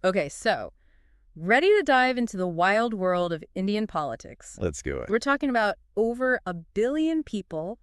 Okay, so ready to dive into the wild world of Indian politics. Let's do it. We're talking about over 1 billion people,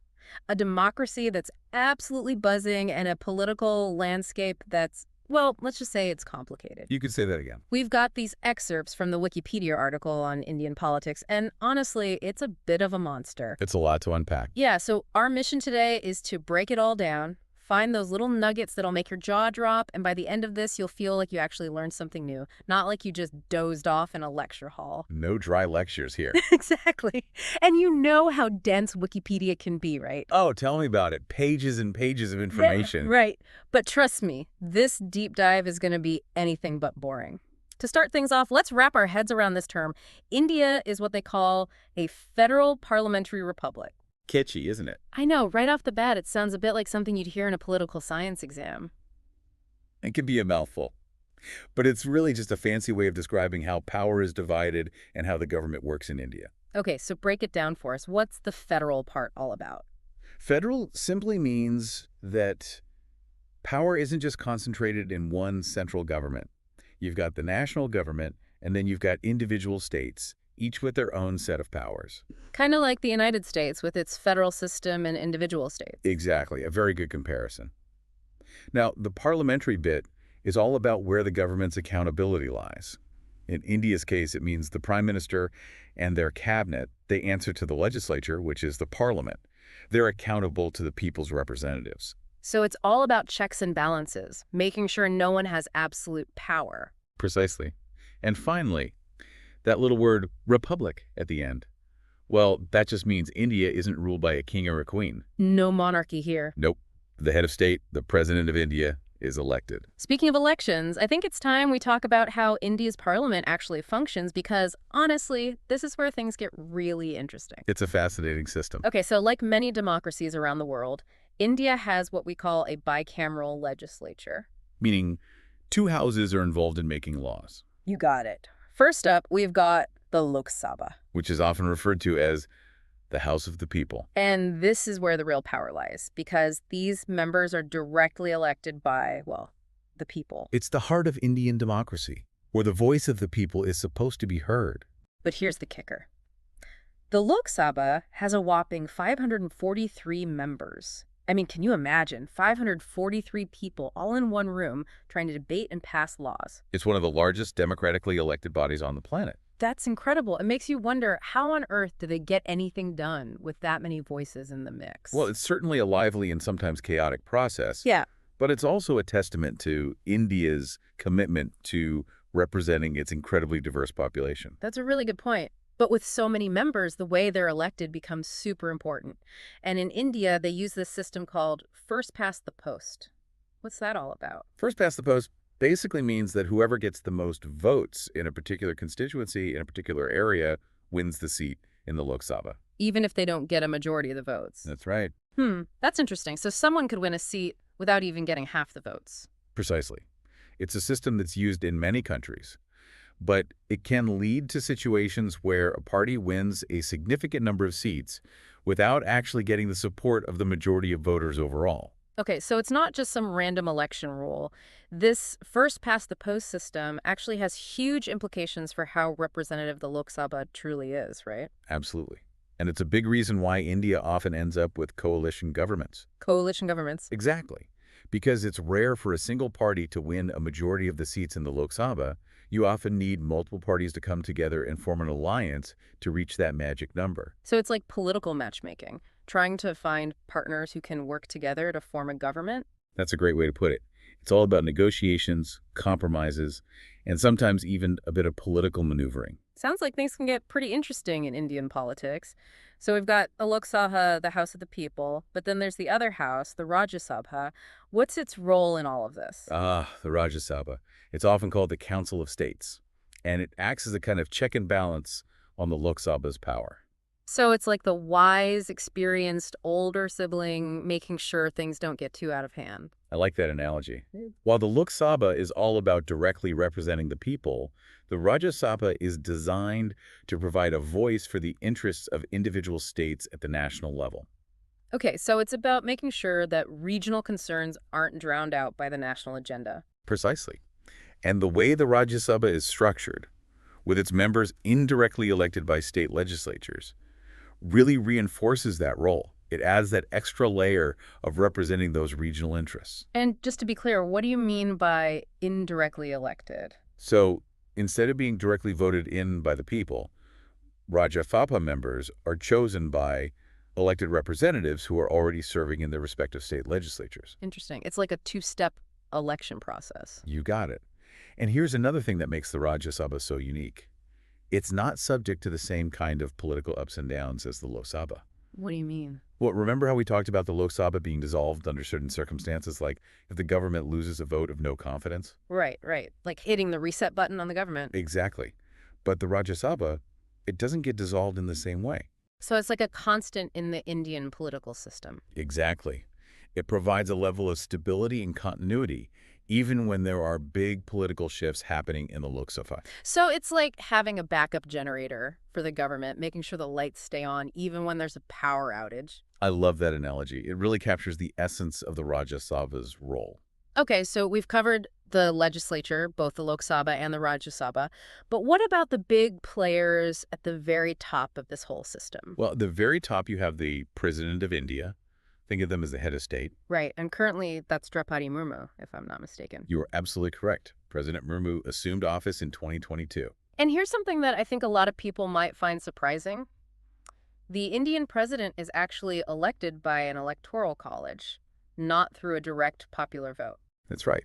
a democracy that's absolutely buzzing, and a political landscape that's, well, let's just say it's complicated. You could say that again. We've got these excerpts from the Wikipedia article on Indian politics, and honestly, it's a bit of a monster. It's a lot to unpack. Yeah, so our mission today is to break it all down, find those little nuggets that'll make your jaw drop, and by the end of this, you'll feel like you actually learned something new, not like you just dozed off in a lecture hall. No dry lectures here. Exactly. And you know how dense Wikipedia can be, right? Oh, tell me about it. Pages and pages of Yeah, information. right. But trust me, this deep dive is going to be anything but boring. To start things off, let's wrap our heads around this term. India is what they call a federal parliamentary republic. Kitschy, isn't it? I know, right off the bat, it sounds a bit like something you'd hear in a political science exam. It can be a mouthful. But it's really just a fancy way of describing how power is divided and how the government works in India. Okay, so break it down for us. What's the federal part all about? Federal simply means that power isn't just concentrated in one central government. You've got the national government, and then you've got individual states, each with their own set of powers. Kind of like the United States with its federal system and individual states. Exactly, a very good comparison. Now, the parliamentary bit is all about where the government's accountability lies. In India's case, it means the prime minister and their cabinet, they answer to the legislature, which is the parliament. They're accountable to the people's representatives. So it's all about checks and balances, making sure no one has absolute power. Precisely. And finally, that little word republic at the end. Well, that just means India isn't ruled by a king or a queen. No monarchy here. Nope. The head of state, the president of India, is elected. Speaking of elections, I think it's time we talk about how India's parliament actually functions because, honestly, this is where things get really interesting. It's a fascinating system. Okay, so like many democracies around the world, India has what we call a bicameral legislature. Meaning two houses are involved in making laws, You got it. First up, we've got the Lok Sabha. which is often referred to as the House of the People. And this is where the real power lies, because these members are directly elected by, well, the people. It's the heart of Indian democracy, where the voice of the people is supposed to be heard. But here's the kicker. The Lok Sabha has a whopping 543 members. I mean, can you imagine 543 people all in one room trying to debate and pass laws? It's one of the largest democratically elected bodies on the planet. That's incredible. It makes you wonder, how on earth do they get anything done with that many voices in the mix? Well, it's certainly a lively and sometimes chaotic process. Yeah. But it's also a testament to India's commitment to representing its incredibly diverse population. That's a really good point. But with so many members, the way they're elected becomes super important. And in India, they use this system called first past the post. What's that all about? First past the post basically means that whoever gets the most votes in a particular constituency, in a particular area, wins the seat in the Lok Sabha. Even if they don't get a majority of the votes. That's right. That's interesting. So someone could win a seat without even getting half the votes. Precisely. It's a system that's used in many countries, but it can lead to situations where a party wins a significant number of seats without actually getting the support of the majority of voters overall. Okay, so it's not just some random election rule. This first past the post system actually has huge implications for how representative the Lok Sabha truly is, right? Absolutely. And it's a big reason why India often ends up with coalition governments. Coalition governments. Exactly. Because it's rare for a single party to win a majority of the seats in the Lok Sabha, you often need multiple parties to come together and form an alliance to reach that magic number. So it's like political matchmaking, trying to find partners who can work together to form a government. That's a great way to put it. It's all about negotiations, compromises, and sometimes even a bit of political maneuvering. Sounds like things can get pretty interesting in Indian politics. So we've got the Lok Sabha, the House of the People, but then there's the other house, the Rajya Sabha. What's its role in all of this? Ah, the Rajya Sabha. It's often called the Council of States, and it acts as a kind of check and balance on the Lok Sabha's power. So it's like the wise, experienced, older sibling making sure things don't get too out of hand. I like that analogy. While the Lok Sabha is all about directly representing the people, the Rajya Sabha is designed to provide a voice for the interests of individual states at the national level. Okay, so it's about making sure that regional concerns aren't drowned out by the national agenda. Precisely. And the way the Rajya Sabha is structured, with its members indirectly elected by state legislatures, really reinforces that role. It adds that extra layer of representing those regional interests. And just to be clear, what do you mean by indirectly elected? So instead of being directly voted in by the people, Rajya Sabha members are chosen by elected representatives who are already serving in their respective state legislatures. Interesting. It's like a two-step election process. You got it. And here's another thing that makes the Rajya Sabha so unique. It's not subject to the same kind of political ups and downs as the Lok Sabha. What do you mean? Well, remember how we talked about the Lok Sabha being dissolved under certain circumstances, like if the government loses a vote of no confidence? Right, right. Like hitting the reset button on the government. Exactly. But the Rajya Sabha, it doesn't get dissolved in the same way. So it's like a constant in the Indian political system. Exactly. It provides a level of stability and continuity, even when there are big political shifts happening in the Lok Sabha. So it's like having a backup generator for the government, making sure the lights stay on even when there's a power outage. I love that analogy. It really captures the essence of the Rajya Sabha's role. Okay, so we've covered the legislature, both the Lok Sabha and the Rajya Sabha. But what about the big players at the very top of this whole system? Well, at the very top, you have the President of India. Think of them as the head of state. Right, and currently that's Draupadi Murmu, if I'm not mistaken. You are absolutely correct. President Murmu assumed office in 2022. And here's something that I think a lot of people might find surprising. The Indian president is actually elected by an electoral college, not through a direct popular vote. That's right.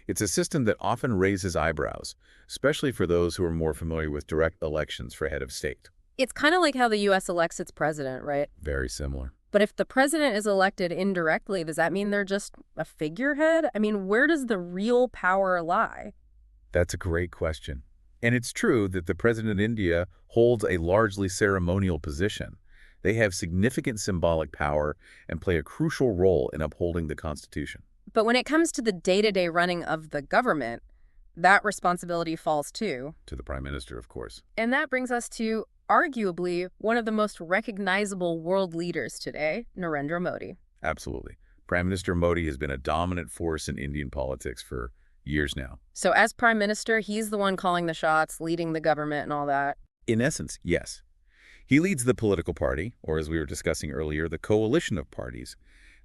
It's a system that often raises eyebrows, especially for those who are more familiar with direct elections for head of state. It's kind of like how the U.S. elects its president, right? Very similar. But if the president is elected indirectly, does that mean they're just a figurehead? I mean, where does the real power lie? That's a great question. And it's true that the president of India holds a largely ceremonial position. They have significant symbolic power and play a crucial role in upholding the Constitution. But when it comes to the day-to-day running of the government, that responsibility falls too. To the prime minister, of course. And that brings us to arguably one of the most recognizable world leaders today, Narendra Modi. Absolutely. Prime Minister Modi has been a dominant force in Indian politics for years now. So as prime minister, he's the one calling the shots, leading the government and all that. In essence, yes. He leads the political party, or as we were discussing earlier, the coalition of parties.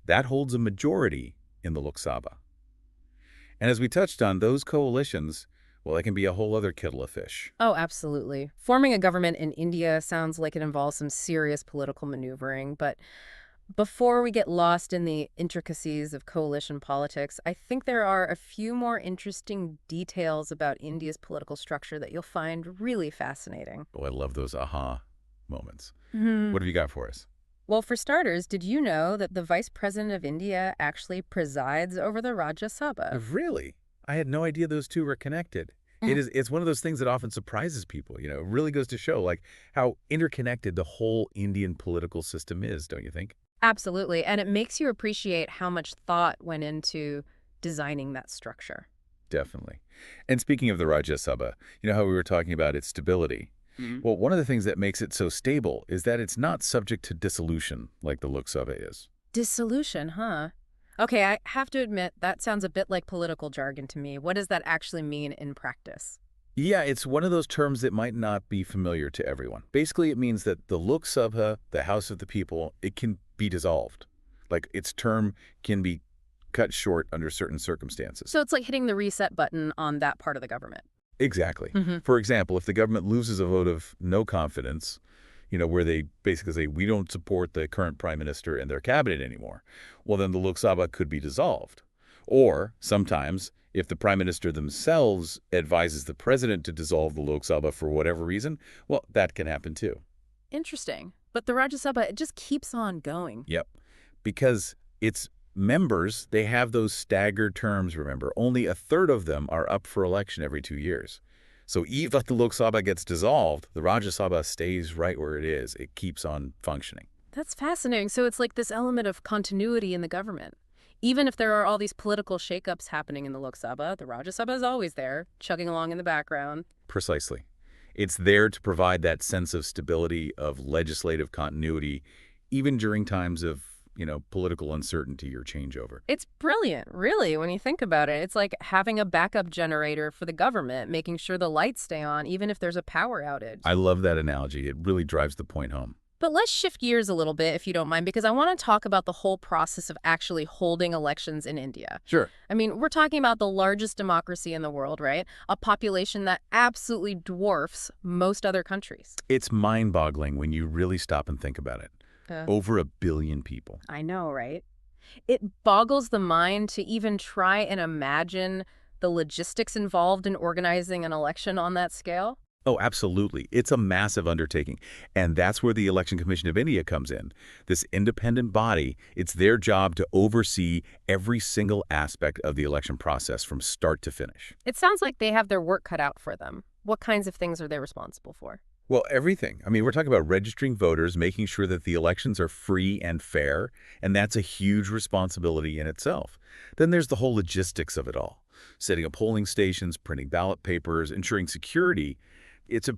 That holds a majority in the Lok Sabha. And as we touched on, those coalitions, well, they can be a whole other kettle of fish. Oh, absolutely. Forming a government in India sounds like it involves some serious political maneuvering, but before we get lost in the intricacies of coalition politics, I think there are a few more interesting details about India's political structure that you'll find really fascinating. Oh, I love those aha moments. Mhm. What have you got for us? Well, for starters, did you know that the Vice President of India actually presides over the Rajya Sabha? Really? I had no idea those two were connected. It's one of those things that often surprises people. You know, it really goes to show like how interconnected the whole Indian political system is, don't you think? Absolutely. And it makes you appreciate how much thought went into designing that structure. Definitely. And speaking of the Rajya Sabha, you know how we were talking about its stability? Well, one of the things that makes it so stable is that it's not subject to dissolution like the Lok Sabha is. Dissolution, huh? Okay, I have to admit, that sounds a bit like political jargon to me. What does that actually mean in practice? Yeah, it's one of those terms that might not be familiar to everyone. Basically, it means that the Lok Sabha, the House of the People, it can be dissolved. Like its term can be cut short under certain circumstances. So it's like hitting the reset button on that part of the government. Exactly. Mhm. For example, if the government loses a vote of no confidence, you know, where they basically say, we don't support the current prime minister and their cabinet anymore, well, then the Lok Sabha could be dissolved. Or sometimes, if the prime minister themselves advises the president to dissolve the Lok Sabha for whatever reason, well, that can happen too. Interesting. But the Rajya Sabha, it just keeps on going. Yep. Because its members, they have those staggered terms, remember. Only a third of them are up for election every 2 years. So even if the Lok Sabha gets dissolved, the Rajya Sabha stays right where it is. It keeps on functioning. That's fascinating. So it's like this element of continuity in the government. Even if there are all these political shakeups happening in the Lok Sabha, the Rajya Sabha is always there, chugging along in the background. Precisely. It's there to provide that sense of stability, of legislative continuity, even during times of, political uncertainty or changeover. It's brilliant, really, when you think about it. It's like having a backup generator for the government, making sure the lights stay on, even if there's a power outage. I love that analogy. It really drives the point home. But let's shift gears a little bit, if you don't mind, because I want to talk about the whole process of actually holding elections in India. Sure. I mean, we're talking about the largest democracy in the world, right? A population that absolutely dwarfs most other countries. It's mind-boggling when you really stop and think about it. Over 1 billion people. I know, right? It boggles the mind to even try and imagine the logistics involved in organizing an election on that scale. Oh, absolutely. It's a massive undertaking. And that's where the Election Commission of India comes in. This independent body, it's their job to oversee every single aspect of the election process from start to finish. It sounds like they have their work cut out for them. What kinds of things are they responsible for? Well, everything. I mean, we're talking about registering voters, making sure that the elections are free and fair, and that's a huge responsibility in itself. Then there's the whole logistics of it all. Setting up polling stations, printing ballot papers, ensuring security. It's a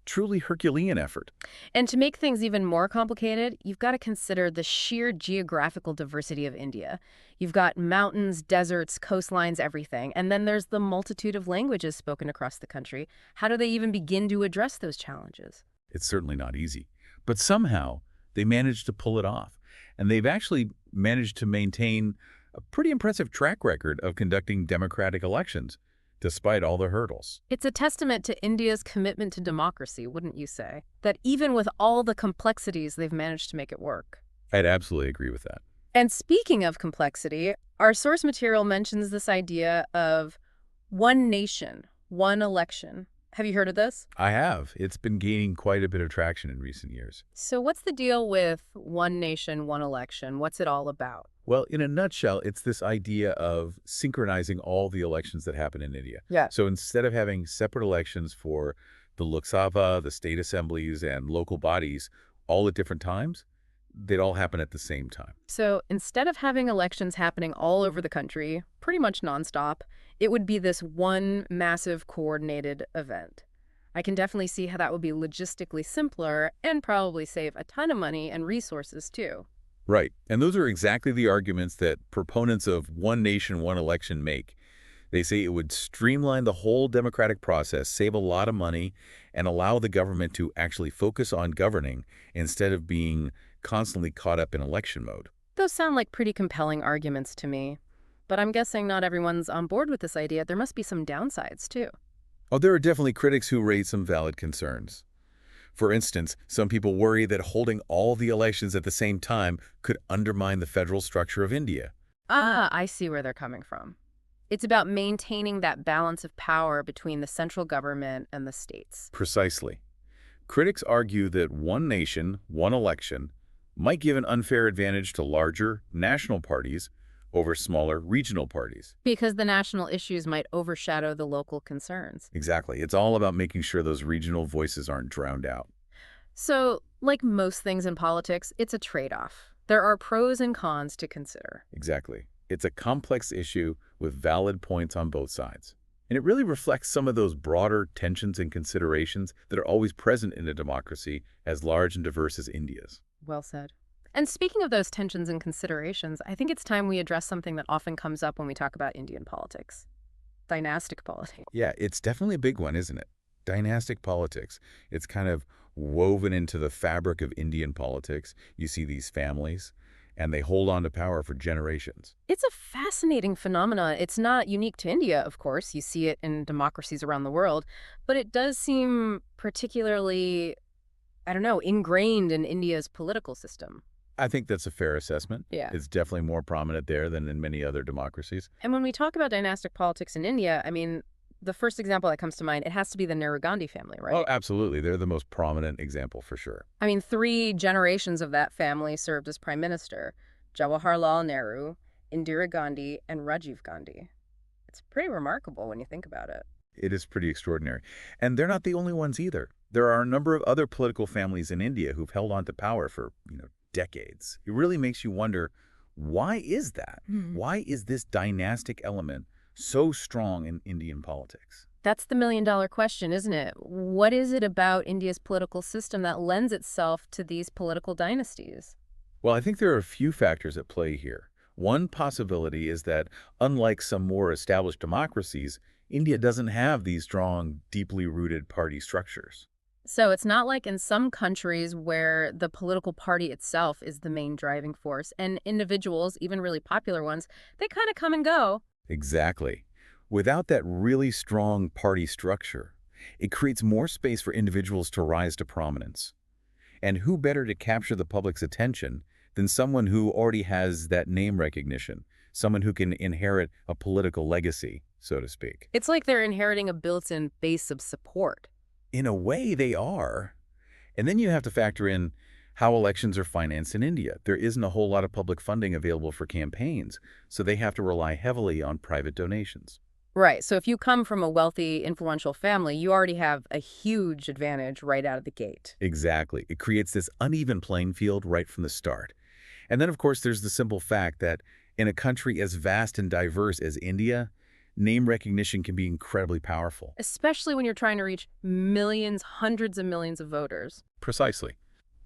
truly Herculean effort. And to make things even more complicated, you've got to consider the sheer geographical diversity of India. You've got mountains, deserts, coastlines, everything. And then there's the multitude of languages spoken across the country. How do they even begin to address those challenges? It's certainly not easy. But somehow, they managed to pull it off. And they've actually managed to maintain a pretty impressive track record of conducting democratic elections, despite all the hurdles. It's a testament to India's commitment to democracy, wouldn't you say? That even with all the complexities, they've managed to make it work. I'd absolutely agree with that. And speaking of complexity, our source material mentions this idea of one nation, one election. Have you heard of this? I have. It's been gaining quite a bit of traction in recent years. So what's the deal with one nation, one election? What's it all about? Well, in a nutshell, it's this idea of synchronizing all the elections that happen in India. Yeah. So instead of having separate elections for the Lok Sabha, the state assemblies, and local bodies all at different times, they'd all happen at the same time. So instead of having elections happening all over the country, pretty much nonstop, it would be this one massive coordinated event. I can definitely see how that would be logistically simpler and probably save a ton of money and resources too. Right. And those are exactly the arguments that proponents of one nation, one election make. They say it would streamline the whole democratic process, save a lot of money, and allow the government to actually focus on governing instead of being constantly caught up in election mode. Those sound like pretty compelling arguments to me. But I'm guessing not everyone's on board with this idea. There must be some downsides too. Oh, there are definitely critics who raise some valid concerns. For instance, some people worry that holding all the elections at the same time could undermine the federal structure of India. I see where they're coming from. It's about maintaining that balance of power between the central government and the states. Precisely. Critics argue that one nation, one election might give an unfair advantage to larger national parties over smaller regional parties. Because the national issues might overshadow the local concerns. Exactly. It's all about making sure those regional voices aren't drowned out. So, like most things in politics, it's a trade-off. There are pros and cons to consider. Exactly. It's a complex issue with valid points on both sides. And it really reflects some of those broader tensions and considerations that are always present in a democracy as large and diverse as India's. Well said. And speaking of those tensions and considerations, I think it's time we address something that often comes up when we talk about Indian politics. Dynastic politics. Yeah, it's definitely a big one, isn't it? Dynastic politics. It's kind of woven into the fabric of Indian politics. You see these families, and they hold on to power for generations. It's a fascinating phenomenon. It's not unique to India, of course. You see it in democracies around the world. But it does seem particularly, I don't know, ingrained in India's political system. I think that's a fair assessment. Yeah. It's definitely more prominent there than in many other democracies. And when we talk about dynastic politics in India, I mean, the first example that comes to mind, it has to be the Nehru-Gandhi family, right? Oh, absolutely. They're the most prominent example for sure. I mean, 3 generations of that family served as prime minister. Jawaharlal Nehru, Indira Gandhi, and Rajiv Gandhi. It's pretty remarkable when you think about it. It is pretty extraordinary. And they're not the only ones either. There are a number of other political families in India who've held on to power for, decades. It really makes you wonder, why is that? Why is this dynastic element so strong in Indian politics? That's the million-dollar question, isn't it? What is it about India's political system that lends itself to these political dynasties? Well, I think there are a few factors at play here. One possibility is that, unlike some more established democracies, India doesn't have these strong, deeply rooted party structures. So it's not like in some countries where the political party itself is the main driving force, and individuals, even really popular ones, they kind of come and go. Exactly. Without that really strong party structure, it creates more space for individuals to rise to prominence. And who better to capture the public's attention than someone who already has that name recognition, someone who can inherit a political legacy, so to speak. It's like they're inheriting a built-in base of support. In a way, they are. And then you have to factor in how elections are financed in India. There isn't a whole lot of public funding available for campaigns, so they have to rely heavily on private donations. Right. So if you come from a wealthy, influential family, you already have a huge advantage right out of the gate. Exactly. It creates this uneven playing field right from the start. And then, of course, there's the simple fact that in a country as vast and diverse as India, name recognition can be incredibly powerful. Especially when you're trying to reach millions, hundreds of millions of voters. Precisely.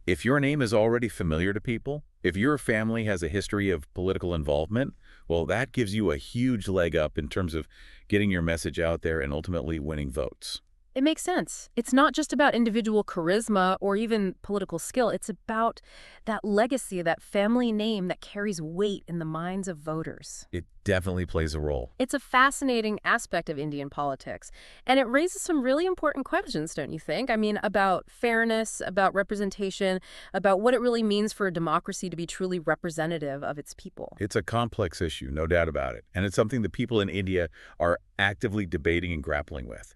If your name is already familiar to people, if your family has a history of political involvement, well, that gives you a huge leg up in terms of getting your message out there and ultimately winning votes. It makes sense. It's not just about individual charisma or even political skill. It's about that legacy, that family name that carries weight in the minds of voters. It definitely plays a role. It's a fascinating aspect of Indian politics, and it raises some really important questions, don't you think? I mean, about fairness, about representation, about what it really means for a democracy to be truly representative of its people. It's a complex issue, no doubt about it, and it's something the people in India are actively debating and grappling with.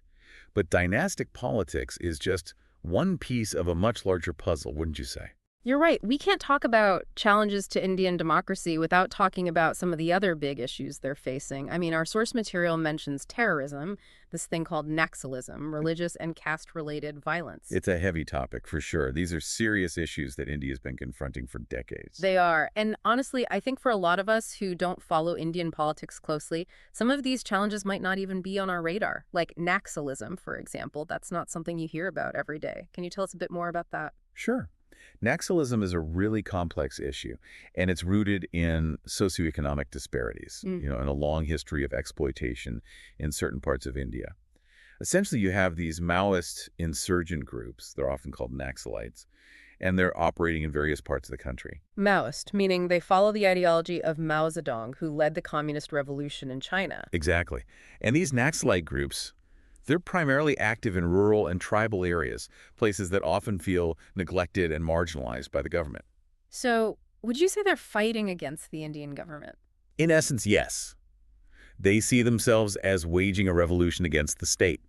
But dynastic politics is just one piece of a much larger puzzle, wouldn't you say? You're right. We can't talk about challenges to Indian democracy without talking about some of the other big issues they're facing. I mean, our source material mentions terrorism, this thing called Naxalism, religious and caste-related violence. It's a heavy topic for sure. These are serious issues that India's been confronting for decades. They are. And honestly, I think for a lot of us who don't follow Indian politics closely, some of these challenges might not even be on our radar. Like Naxalism, for example. That's not something you hear about every day. Can you tell us a bit more about that? Sure. Naxalism is a really complex issue, and it's rooted in socioeconomic disparities, and a long history of exploitation in certain parts of India. Essentially, you have these Maoist insurgent groups, they're often called Naxalites, and they're operating in various parts of the country. Maoist, meaning they follow the ideology of Mao Zedong, who led the communist revolution in China. Exactly. And these Naxalite groups, they're primarily active in rural and tribal areas, places that often feel neglected and marginalized by the government. So, would you say they're fighting against the Indian government? In essence, yes. They see themselves as waging a revolution against the state.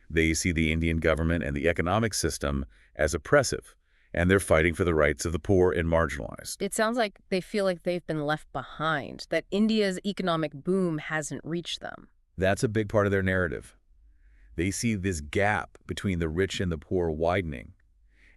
They see the Indian government and the economic system as oppressive, and they're fighting for the rights of the poor and marginalized. It sounds like they feel like they've been left behind, that India's economic boom hasn't reached them. That's a big part of their narrative. They see this gap between the rich and the poor widening,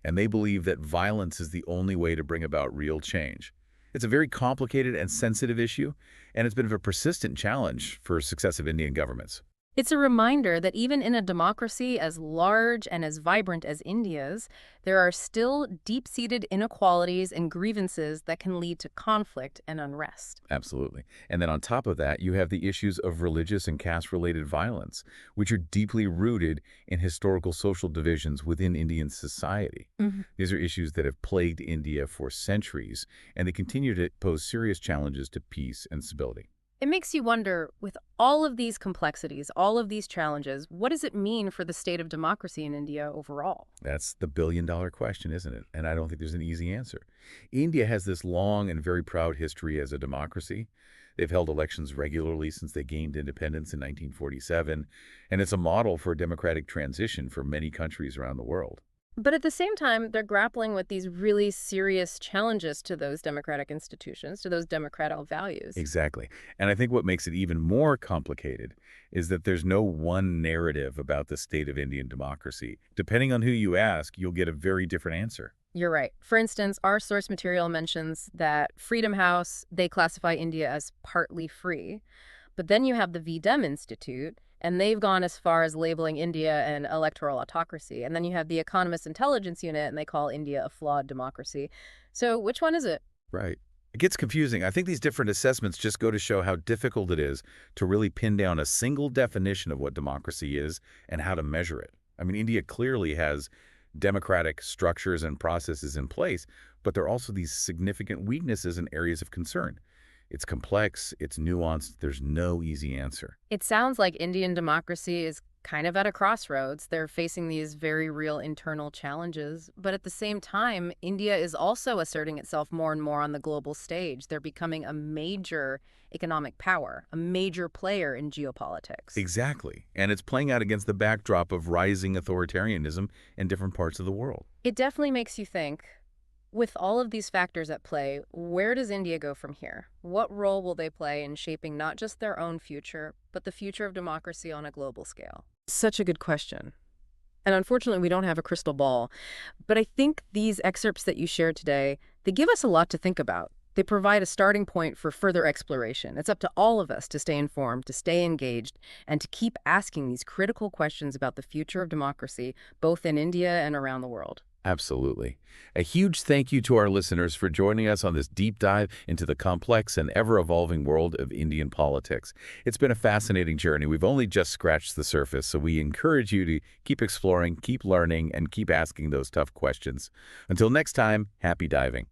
and they believe that violence is the only way to bring about real change. It's a very complicated and sensitive issue, and it's been a persistent challenge for successive Indian governments. It's a reminder that even in a democracy as large and as vibrant as India's, there are still deep-seated inequalities and grievances that can lead to conflict and unrest. Absolutely. And then on top of that, you have the issues of religious and caste-related violence, which are deeply rooted in historical social divisions within Indian society. These are issues that have plagued India for centuries, and they continue to pose serious challenges to peace and stability. It makes you wonder, with all of these complexities, all of these challenges, what does it mean for the state of democracy in India overall? That's the billion-dollar question, isn't it? And I don't think there's an easy answer. India has this long and very proud history as a democracy. They've held elections regularly since they gained independence in 1947, and it's a model for a democratic transition for many countries around the world. But at the same time, they're grappling with these really serious challenges to those democratic institutions, to those democratic values. Exactly. And I think what makes it even more complicated is that there's no one narrative about the state of Indian democracy. Depending on who you ask, you'll get a very different answer. You're right. For instance, our source material mentions that Freedom House, they classify India as partly free. But then you have the VDEM Institute, and they've gone as far as labeling India an electoral autocracy. And then you have the Economist Intelligence Unit, and they call India a flawed democracy. So which one is it? Right. It gets confusing. I think these different assessments just go to show how difficult it is to really pin down a single definition of what democracy is and how to measure it. I mean, India clearly has democratic structures and processes in place, but there are also these significant weaknesses and areas of concern. It's complex, it's nuanced, there's no easy answer. It sounds like Indian democracy is kind of at a crossroads. They're facing these very real internal challenges. But at the same time, India is also asserting itself more and more on the global stage. They're becoming a major economic power, a major player in geopolitics. Exactly. And it's playing out against the backdrop of rising authoritarianism in different parts of the world. It definitely makes you think, with all of these factors at play, where does India go from here? What role will they play in shaping not just their own future, but the future of democracy on a global scale? Such a good question. And unfortunately, we don't have a crystal ball. But I think these excerpts that you shared today, they give us a lot to think about. They provide a starting point for further exploration. It's up to all of us to stay informed, to stay engaged, and to keep asking these critical questions about the future of democracy, both in India and around the world. Absolutely. A huge thank you to our listeners for joining us on this deep dive into the complex and ever-evolving world of Indian politics. It's been a fascinating journey. We've only just scratched the surface, so we encourage you to keep exploring, keep learning, and keep asking those tough questions. Until next time, happy diving.